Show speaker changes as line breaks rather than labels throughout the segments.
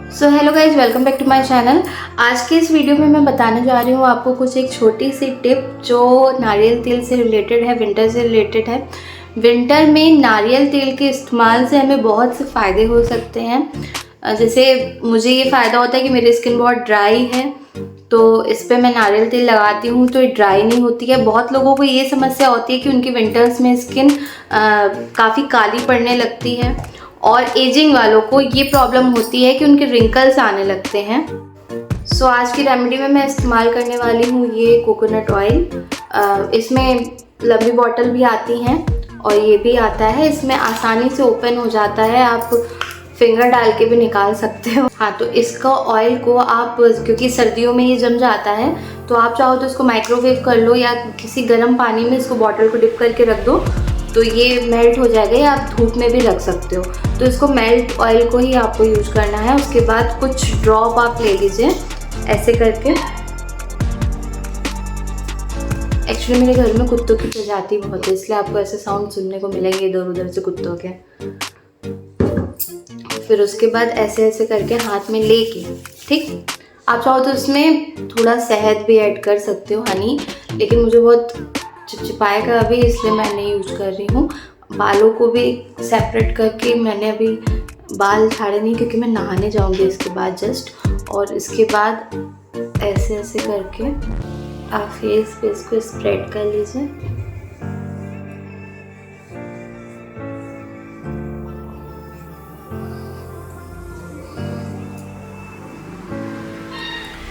So hello guys, welcome back to my channel. आज के इस वीडियो में मैं बताने जा रही हूँ आपको कुछ एक छोटी सी टिप जो नारियल तेल से रिलेटेड है, विंटर से रिलेटेड है। विंटर में नारियल तेल के इस्तेमाल से हमें बहुत से फ़ायदे हो सकते हैं। जैसे मुझे ये फ़ायदा होता है कि मेरी स्किन बहुत ड्राई है, तो इस पर मैं नारियल तेल लगाती हूँ तो ये ड्राई नहीं होती है। बहुत लोगों को ये समस्या होती है कि उनकी विंटर्स में स्किन काफ़ी काली पड़ने लगती है, और एजिंग वालों को ये प्रॉब्लम होती है कि उनके रिंकल्स आने लगते हैं। सो आज की रेमेडी में मैं इस्तेमाल करने वाली हूँ ये कोकोनट ऑयल। इसमें लंबी बॉटल भी आती हैं और ये भी आता है। इसमें आसानी से ओपन हो जाता है, आप फिंगर डाल के भी निकाल सकते हो। हाँ, तो इसका ऑयल को आप, क्योंकि सर्दियों में ये जम जाता है, तो आप चाहो तो इसको माइक्रोवेव कर लो या किसी गर्म पानी में इसको बॉटल को डिप करके रख दो तो ये मेल्ट हो जाएगा, या आप धूप में भी रख सकते हो। तो इसको मेल्ट ऑयल को ही आपको यूज़ करना है। उसके बाद कुछ ड्रॉप आप ले लीजिए ऐसे करके। एक्चुअली मेरे घर में कुत्तों की प्रजाति बहुत है, इसलिए आपको ऐसे साउंड सुनने को मिलेंगे इधर उधर से कुत्तों के। फिर उसके बाद ऐसे ऐसे करके हाथ में लेके, ठीक, आप चाहो तो इसमें थोड़ा शहद भी ऐड कर सकते हो, हनी, लेकिन मुझे बहुत चिपचिपाएगा अभी, इसलिए मैं नहीं यूज कर रही हूँ। बालों को भी सेपरेट करके मैंने अभी बाल झाड़े नहीं, क्योंकि मैं नहाने जाऊँगी इसके बाद जस्ट। और इसके बाद ऐसे ऐसे करके आप फेस पे इसको स्प्रेड कर लीजिए।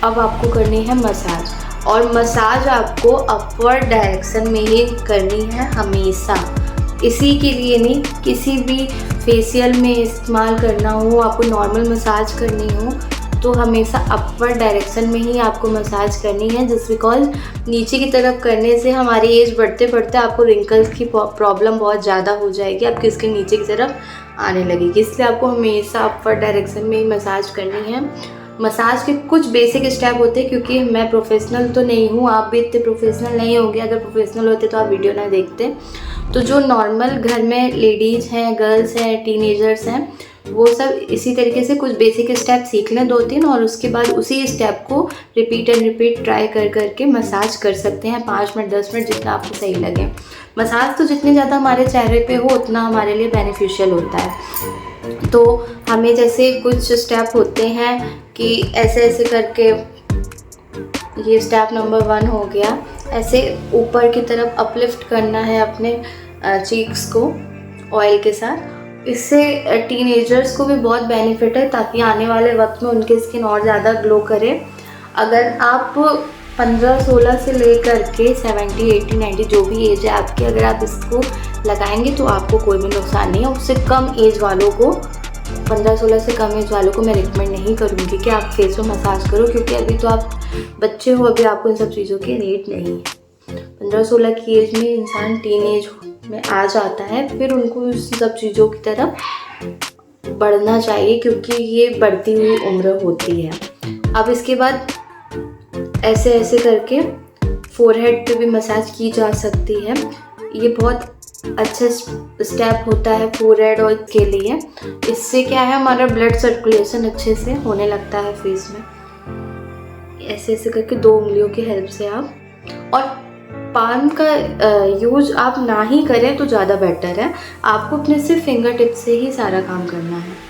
अब आपको करनी है मसाज, और मसाज आपको अपवर्ड डायरेक्शन में ही करनी है हमेशा। इसी के लिए नहीं, किसी भी फेशियल में इस्तेमाल करना हो, आपको नॉर्मल मसाज करनी हो तो हमेशा अपवर्ड डायरेक्शन में ही आपको मसाज करनी है। जस्ट बिकॉज नीचे की तरफ करने से हमारी एज बढ़ते बढ़ते आपको रिंकल्स की प्रॉब्लम बहुत ज़्यादा हो जाएगी, आपकी स्किन नीचे की तरफ आने लगेगी। इसलिए आपको हमेशा अपवर्ड डायरेक्शन में ही मसाज करनी है। मसाज के कुछ बेसिक स्टेप होते हैं, क्योंकि मैं प्रोफेशनल तो नहीं हूँ, आप भी इतने प्रोफेशनल नहीं होंगे। अगर प्रोफेशनल होते तो आप वीडियो ना देखते। तो जो नॉर्मल घर में लेडीज़ हैं, गर्ल्स हैं, टीनेजर्स हैं, वो सब इसी तरीके से कुछ बेसिक स्टेप सीख लें 2-3, और उसके बाद उसी स्टेप को रिपीट एंड रिपीट ट्राई कर करके मसाज कर सकते हैं 5 मिनट 10 मिनट, जितना आपको सही लगे। मसाज तो जितनी ज़्यादा हमारे चेहरे पे हो उतना हमारे लिए बेनिफिशियल होता है। तो हमें जैसे कुछ स्टेप होते हैं कि ऐसे ऐसे करके, ये स्टेप नंबर 1 हो गया, ऐसे ऊपर की तरफ अपलिफ्ट करना है अपने चीक्स को ऑयल के साथ। इससे टीनेजर्स को भी बहुत बेनिफिट है, ताकि आने वाले वक्त में उनकी स्किन और ज़्यादा ग्लो करे। अगर आप 15-16 से लेकर के 70, 80, 90 जो भी एज है आपकी, अगर आप इसको लगाएंगे तो आपको कोई भी नुकसान नहीं है। उससे कम एज वालों को, 15-16 से कम एज वालों को मैं रिकमेंड नहीं करूँगी कि आप फेस में मसाज करो, क्योंकि अभी तो आप बच्चे हो, अभी आपको इन सब चीज़ों की नीड नहीं है। 15-16 की एज में इंसान टीन एज में आ जाता है, फिर उनको इस सब चीज़ों की तरफ बढ़ना चाहिए, क्योंकि ये बढ़ती हुई उम्र होती है। अब इसके बाद ऐसे ऐसे करके फोरहेड पे भी मसाज की जा सकती है। ये बहुत अच्छा स्टेप होता है फोरहेड और के लिए। इससे क्या है, हमारा ब्लड सर्कुलेशन अच्छे से होने लगता है फेस में। ऐसे ऐसे करके 2 उंगलियों की हेल्प से आप, और पाम का यूज आप ना ही करें तो ज़्यादा बेटर है। आपको अपने सिर्फ फिंगर टिप से ही सारा काम करना है।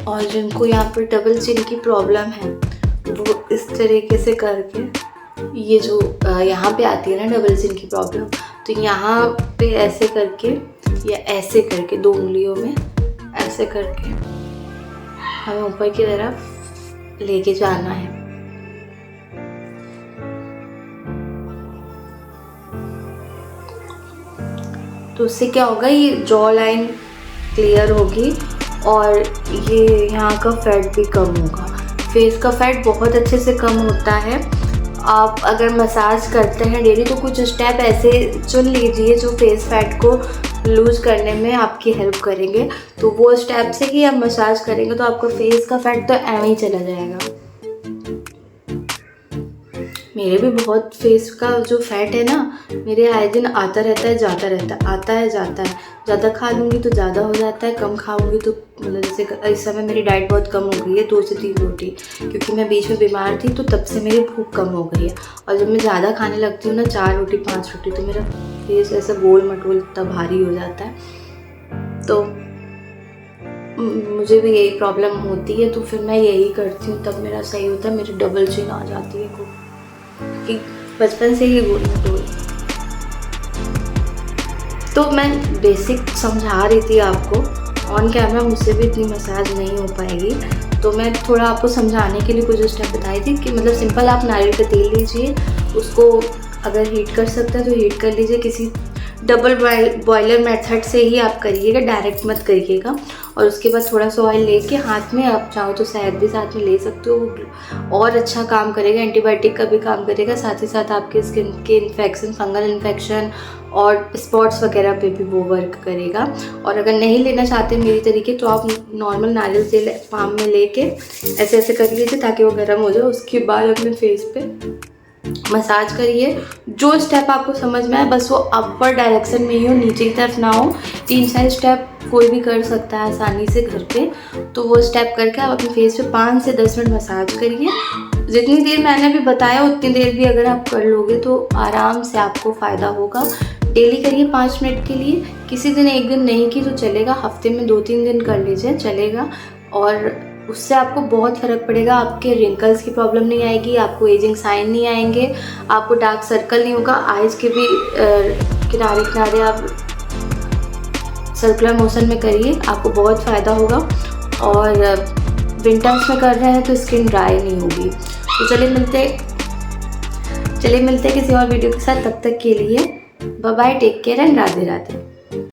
और जिनको यहाँ पर डबल चिन की प्रॉब्लम है, वो इस तरीके से करके, ये जो यहाँ पे आती है ना डबल चिन की प्रॉब्लम, तो यहाँ पे ऐसे करके या ऐसे करके 2 उंगलियों में ऐसे करके हमें ऊपर की तरफ लेके जाना है। तो उससे क्या होगा, ये जॉ लाइन क्लियर होगी और ये यहाँ का फैट भी कम होगा। फेस का फैट बहुत अच्छे से कम होता है। आप अगर मसाज करते हैं डेली तो कुछ स्टेप ऐसे चुन लीजिए जो फेस फैट को लूज करने में आपकी हेल्प करेंगे। तो वो स्टेप से ही आप मसाज करेंगे तो आपका फेस का फैट तो ऐਵੇਂ ही चला जाएगा। मेरे भी बहुत फेस का जो फैट है ना, मेरे आए दिन आता रहता है जाता रहता है, आता है जाता है। ज़्यादा खा लूँगी तो ज़्यादा हो जाता है, कम खाऊंगी तो मतलब जैसे इस समय मेरी डाइट बहुत कम हो गई है, 2 से 3 रोटी, क्योंकि मैं बीच में बीमार थी तो तब से मेरी भूख कम हो गई है। और जब मैं ज़्यादा खाने लगती हूँ ना, 4 रोटी 5 रोटी, तो मेरा फेस ऐसा गोल मटोल इतना भारी हो जाता है। तो मुझे भी यही प्रॉब्लम होती है, तो फिर मैं यही करती हूँ, तब मेरा सही होता है। मेरी डबल चिन आ जाती है कि बचपन से ही गोल मटोल। तो मैं बेसिक समझा रही थी आपको, ऑन कैमरा मुझसे भी इतनी मसाज नहीं हो पाएगी, तो मैं थोड़ा आपको समझाने के लिए कुछ स्टेप बताई थी कि मतलब सिंपल आप नारियल का तेल लीजिए, उसको अगर हीट कर सकते हैं तो हीट कर लीजिए। किसी डबल बॉयलर मेथड से ही आप करिएगा, डायरेक्ट मत करिएगा। और उसके बाद थोड़ा सा ऑयल लेके हाथ में, आप चाहो तो शहद भी साथ में ले सकते हो, वो और अच्छा काम करेगा, एंटीबायोटिक का भी काम करेगा। साथ ही साथ आपके स्किन के इन्फेक्शन, फंगल इन्फेक्शन और स्पॉट्स वगैरह पे भी वो वर्क करेगा। और अगर नहीं लेना चाहते मेरी तरीके, तो आप नॉर्मल नारियल तेल पाम में लेके ऐसे ऐसे कर लीजिए ताकि वो गर्म हो जाए। उसके बाद अपने फेस पे मसाज करिए। जो स्टेप आपको समझ में आए बस वो अपर डायरेक्शन में ही हो, नीचे की तरफ ना हो। 3-4 स्टेप कोई भी कर सकता है आसानी से घर पे। तो वो स्टेप करके आप अपने फेस पे 5 से 10 मिनट मसाज करिए। जितनी देर मैंने अभी बताया उतनी देर भी अगर आप कर लोगे तो आराम से आपको फ़ायदा होगा। डेली करिए 5 मिनट के लिए, किसी दिन एक दिन नहीं की तो चलेगा, हफ्ते में 2-3 दिन कर लीजिए, चलेगा। और उससे आपको बहुत फ़र्क पड़ेगा। आपके रिंकल्स की प्रॉब्लम नहीं आएगी, आपको एजिंग साइन नहीं आएंगे, आपको डार्क सर्कल नहीं होगा। आइज़ के भी किनारे किनारे आप सर्कुलर मोशन में करिए, आपको बहुत फ़ायदा होगा। और विंटर्स में कर रहे हैं तो स्किन ड्राई नहीं होगी। तो चलिए मिलते हैं किसी और वीडियो के साथ। तब तक के लिए bye bye, take care and Radhe Radhe.